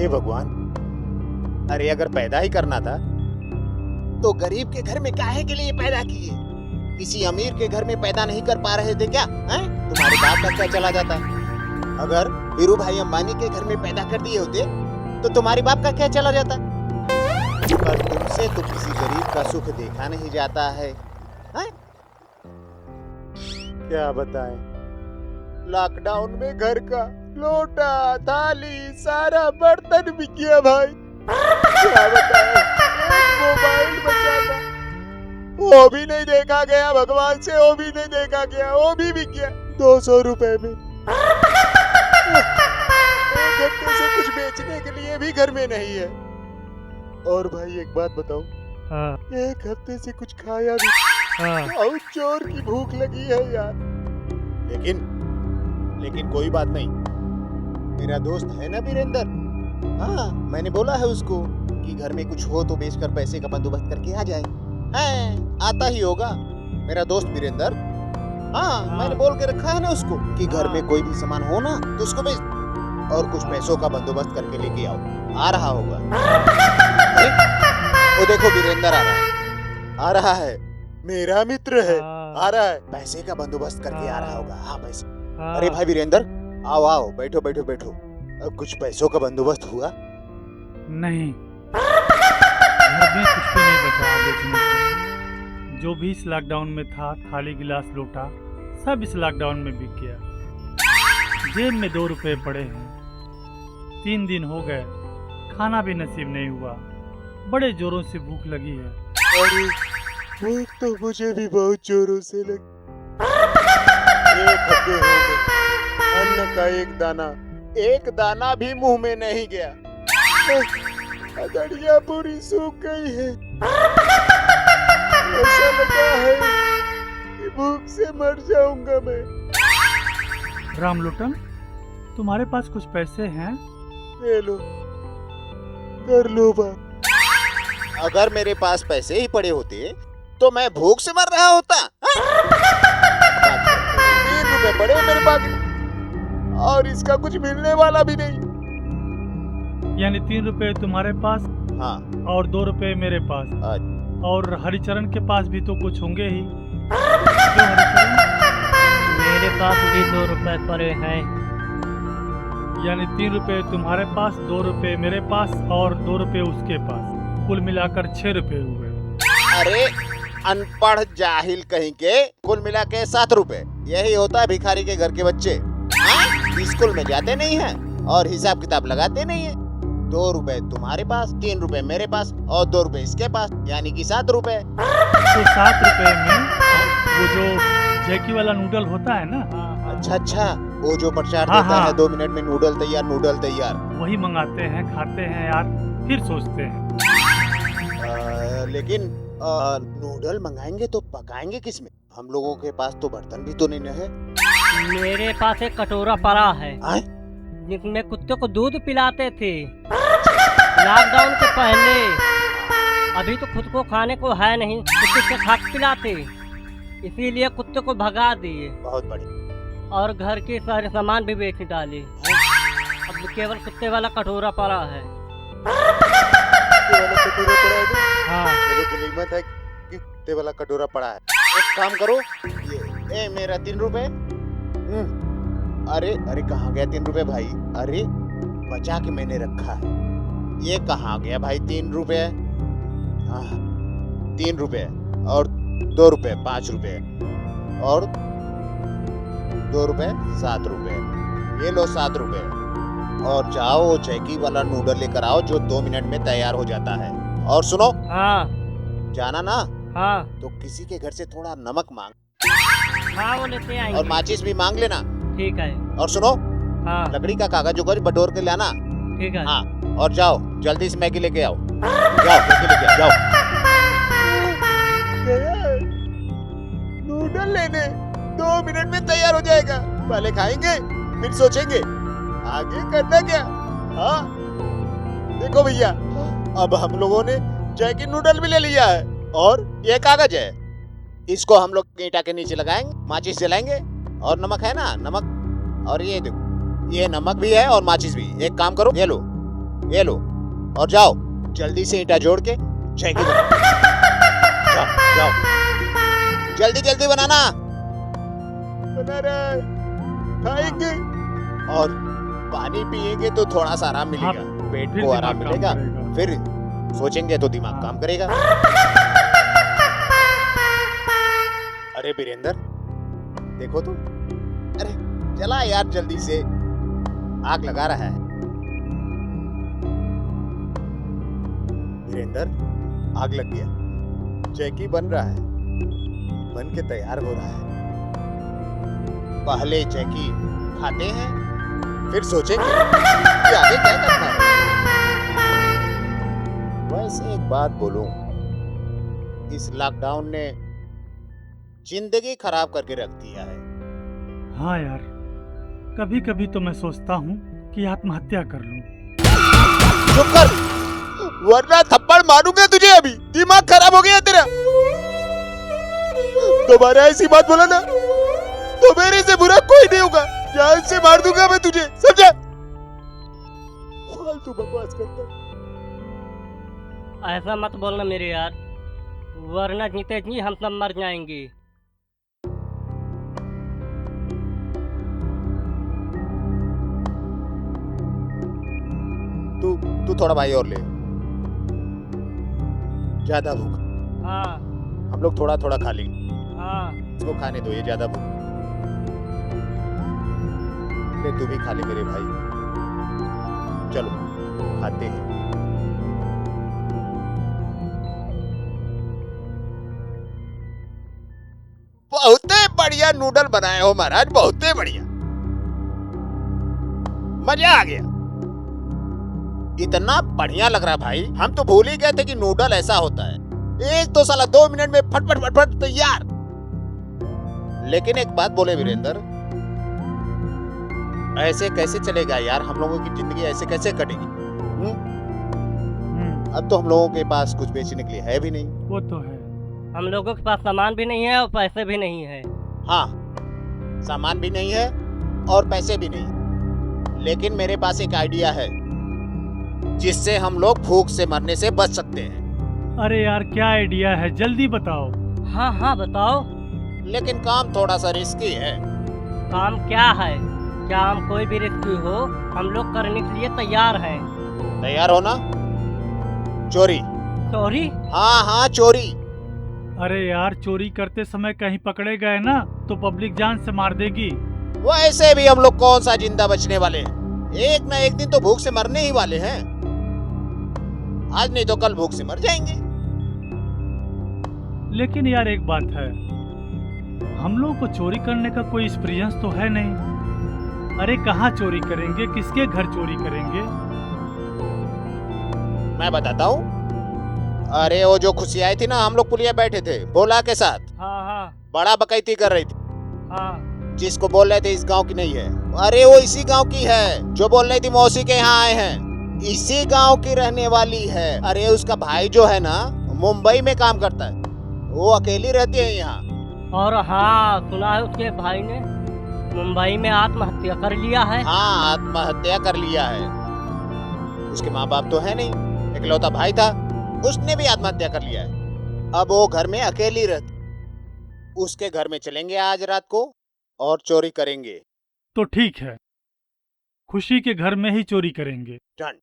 हे भगवान, अरे अगर पैदा ही करना था तो गरीब के घर में काहे के लिए पैदा किए? किसी अमीर के घर में पैदा नहीं कर पा रहे थे क्या? हैं? तुम्हारे बाप का क्या चला जाता? अगर वीरू भाई अंबानी के घर में पैदा कर दिए होते तो तुम्हारे बाप का क्या चला जाता? पर तुमसे तो किसी गरीब का सुख देखा नहीं जाता है, हैं? क्या बताएं? लॉकडाउन में घर का लोटा थाली सारा बर्तन बिक गया भाई। क्या बताएं? एक मोबाइल बचा था, वो भी नहीं देखा गया, भगवान से वो भी नहीं देखा गया, वो भी बिक गया 200 रुपए में। एक हफ्ते से कुछ बेचने के लिए भी घर में नहीं है। और भाई एक बात बताओ, हाँ, एक हफ्ते से कुछ खाया भी हाँ, बहुत जोर की भूख लगी है यार। लेकिन कोई बात नहीं, मेरा दोस्त है ना वीरेंद्र, हाँ मैंने बोला है उसको कि घर में कुछ हो तो बेचकर पैसे का बंदोबस्त करके आ जाए। आता ही होगा मेरा दोस्त वीरेंद्र। हाँ मैंने बोल के रखा है ना उसको कि घर में कोई भी सामान हो ना तो उसको बेच और कुछ पैसों का बंदोबस्त करके लेके आओ। आ रहा होगा, अरे, वो देखो वीरेंद्र आ रहा है, मेरा मित्र है, आ रहा है, पैसे का बंदोबस्त करके आ रहा होगा। हाँ पैसे, अरे भाई वीरेंद्र आओ आओ, बैठो बैठो बैठो। अब कुछ पैसों का बंदोबस्त हुआ? नहीं, घर में कुछ भी नहीं बचा बेचने को। जो भी इस लॉकडाउन में था, थाली गिलास लोटा, सब इस लॉकडाउन में बिक गया। जेब में 2 रुपए पड़े हैं। 3 दिन हो गए, खाना भी नसीब नहीं हुआ। बड़े जोरों से भूख लगी है। अरे भूख तो मुझे भी बहुत जोरों से लगी। एक हफ्ते हो गए, अन्न का एक दाना भी मुंह में नहीं गया। अदड़िया पूरी सूख गई है। ऐसा लगा है कि भूख से मर जाऊंगा मैं। रामलोटन, तुम्हारे पास कुछ पैसे हैं? ले लो, कर लो बात। अगर मेरे पास पैसे ही पड़े होते तो मैं भूख से मर रहा होता। 3 रुपए पड़े मेरे पास और इसका कुछ मिलने वाला भी नहीं। यानी 3 रुपए तुम्हारे पास, हाँ, और 2 रुपए मेरे पास, अच्छा। और हरिचरण के पास भी तो कुछ होंगे ही। क्यों हरिचरण? मेरे पास भी 2 रुपए पड़े हैं। यानी 3 रुपए तुम्हारे पास, 2 रुपए मेरे पास और 2 रुपए उसके पास, कुल मिलाकर 6 रुपए हुए। अरे अनपढ़ जाहिल कहीं के, कुल मिला के 7 रुपए। यही होता है भिखारी के घर के बच्चे। स्कूल में जाते नहीं हैं और हिसाब किताब लगाते नहीं है। 2 रुपए तुम्हारे पास, 3 रुपए मेरे पास और 2 रुपए इसके पास, यानी कि 7 रुपए। तो 7 रुपए में वो जो जैकी वाला नूडल होता है ना, अच्छा, वो जो प्रचार हाँ, देता हाँ। है 2 मिनट में नूडल तैयार। वही मंगाते हैं, खाते हैं यार, फिर सोचते हैं। लेकिन नूडल मंगाएंगे तो पकाएंगे किसमें? हम लोगों के पास तो बर्तन भी तो नहीं है। मेरे पास एक कटोरा पड़ा है आए? जिसमें कुत्ते को दूध पिलाते थे लॉकडाउन के पहले। अभी तो खुद को खाने को है नहीं, कुत्ते से खाक पिलाते, इसीलिए कुत्ते को भगा दिए बहुत बढ़िया। और घर के सारे सामान भी बेच डाले। अब केवल कुत्ते वाला कटोरा पड़ा है। कुत्ते वाला कटोरा पड़ा है ना? हाँ, मेरे को गनीमत है कि कुत्ते वाला कटोरा पड़ा है। एक काम करो, ये मेरा 3 रुपए। अरे कहाँ गया 3 रुपए भाई? अरे बचा के मैंने रखा है, ये कहाँ गया भाई 3 रुपए? 3 रुपए और 2 रुपए 5 रुपए और 2 रुपए 7 रुपए। ये लो 7 रुपए और जाओ जैकी वाला नूडल लेकर आओ जो 2 मिनट में तैयार हो जाता है। और सुनो, हाँ, जाना ना हाँ, तो किसी के घर से थोड़ा नमक मांग हाँ, वो लेते आएंगे। और माचिस भी मांग लेना। ठीक है। और सुनो, हाँ, लकड़ी का कागज उगज बटोर के लाना। ठीक है। हाँ, और जाओ जल्दी से मैगी लेके आओ। जाओ मैगी लेके आओ, जाओ। नूडल लेने 2 मिनट में तैयार हो जाएगा। पहले खाएंगे फिर सोचेंगे आगे करना क्या। हाँ देखो भैया, अब हम लोगों ने जैकी नूडल भी ले लिया है और ये कागज है, इसको हम लोग ईंटा के नीचे लगाएंगे, माचिस जलाएंगे और नमक है ना, नमक, और ये देखो ये नमक भी है और माचिस भी। एक काम करो, ये लो ये लो और जाओ जल्दी से ईंटा जोड़ के जैकी बनाओ। जाओ जाओ जल्दी जल्दी बनाना। बना रहे खाएंगे और पानी पिएंगे तो थोड़ा सा आराम मिलेगा, हाँ, पेट फिर को आराम दिमाग काम मिलेगा, करेगा। फिर सोचेंगे तो दिमाग हाँ। काम करेगा। अरे वीरेंद्र देखो तो, अरे चला यार जल्दी से, आग लगा रहा है। वीरेंद्र आग लग गया, जैकी बन रहा है, बन के तैयार हो रहा है। पहले जैकी खाते हैं फिर सोचेंगे कि आगे क्या करना है। वैसे एक बात बोलूं, इस लॉकडाउन ने जिंदगी खराब करके रख दिया है। हाँ यार, कभी कभी तो मैं सोचता हूँ कि आत्महत्या कर लूं। चुप कर, वरना थप्पड़ मारूंगा तुझे। अभी दिमाग खराब हो गया तेरा। दोबारा ऐसी बात बोला ना तो मेरे से बुरा कोई नहीं होगा, जान से मार दूंगा मैं तुझे, समझा? फालतू बकवास करता। ऐसा मत बोलना मेरे यार, वरना जीते जी हम सब मर जाएंगे। तू तू थोड़ा भाई और ले, ज्यादा भूख, हाँ हम लोग थोड़ा थोड़ा खा लेंगे। हाँ इसको खाने दो, ये ज्यादा भूख। ले तू भी खा ले मेरे भाई, चलो खाते हैं। बहुते बढ़िया नूडल बनाए हो महाराज, बहुते बढ़िया, मजा आ गया। इतना बढ़िया लग रहा भाई, हम तो भूल ही गए थे कि नूडल ऐसा होता है। एक तो साला 2 मिनट में फटफट फटफट तैयार। लेकिन एक बात बोले वीरेंद्र, ऐसे कैसे चलेगा यार, हम लोगों की जिंदगी ऐसे कैसे कटेगी? अब तो हम लोगों के पास कुछ बेचने के लिए है भी नहीं। वो तो है। हम लोगों के पास सामान भी नहीं है और पैसे भी नहीं है। हाँ, सामान भी नहीं है और पैसे भी नहीं, लेकिन मेरे पास एक आइडिया है जिससे हम लोग भूख से मरने से बच सकते हैं। अरे यार क्या आइडिया है, जल्दी बताओ। हाँ हाँ बताओ, लेकिन काम थोड़ा सा रिस्की है। काम क्या है? क्या हम कोई भी रिस्की हो, हम लोग करने के लिए तैयार हैं। तैयार हो ना? चोरी। चोरी? हाँ हाँ चोरी। अरे यार, चोरी करते समय कहीं पकड़े गए ना तो पब्लिक जान से मार देगी। वैसे भी हम लोग कौन सा जिंदा बचने वाले हैं, एक ना एक दिन तो भूख से मरने ही वाले हैं। आज नहीं तो कल भूख से मर जाएंगे। लेकिन यार एक बात है, हम लोग को चोरी करने का कोई एक्सपीरियंस तो है नहीं। अरे कहाँ चोरी करेंगे, किसके घर चोरी करेंगे? मैं बताता हूँ। अरे वो जो खुशी आई थी ना, हम लोग पुलिया बैठे थे भोला के साथ, हाँ हाँ बड़ा बकैती कर रही थी, हाँ। जिसको बोल रहे थे इस गांव की नहीं है। अरे वो इसी गांव की है जो बोल रही थी मौसी के यहाँ आए हैं, इसी गांव की रहने वाली है। अरे उसका भाई जो है ना मुंबई में काम करता है, वो अकेली रहती है यहाँ। और हाँ, सुना है उसके भाई ने मुंबई में आत्महत्या कर लिया है। हाँ, आत्महत्या कर लिया है। उसके माँ बाप तो है नहीं, इकलौता भाई था, उसने भी आत्महत्या कर लिया है। अब वो घर में अकेली रहती। उसके घर में चलेंगे आज रात को और चोरी करेंगे। तो ठीक है, खुशी के घर में ही चोरी करेंगे। डन।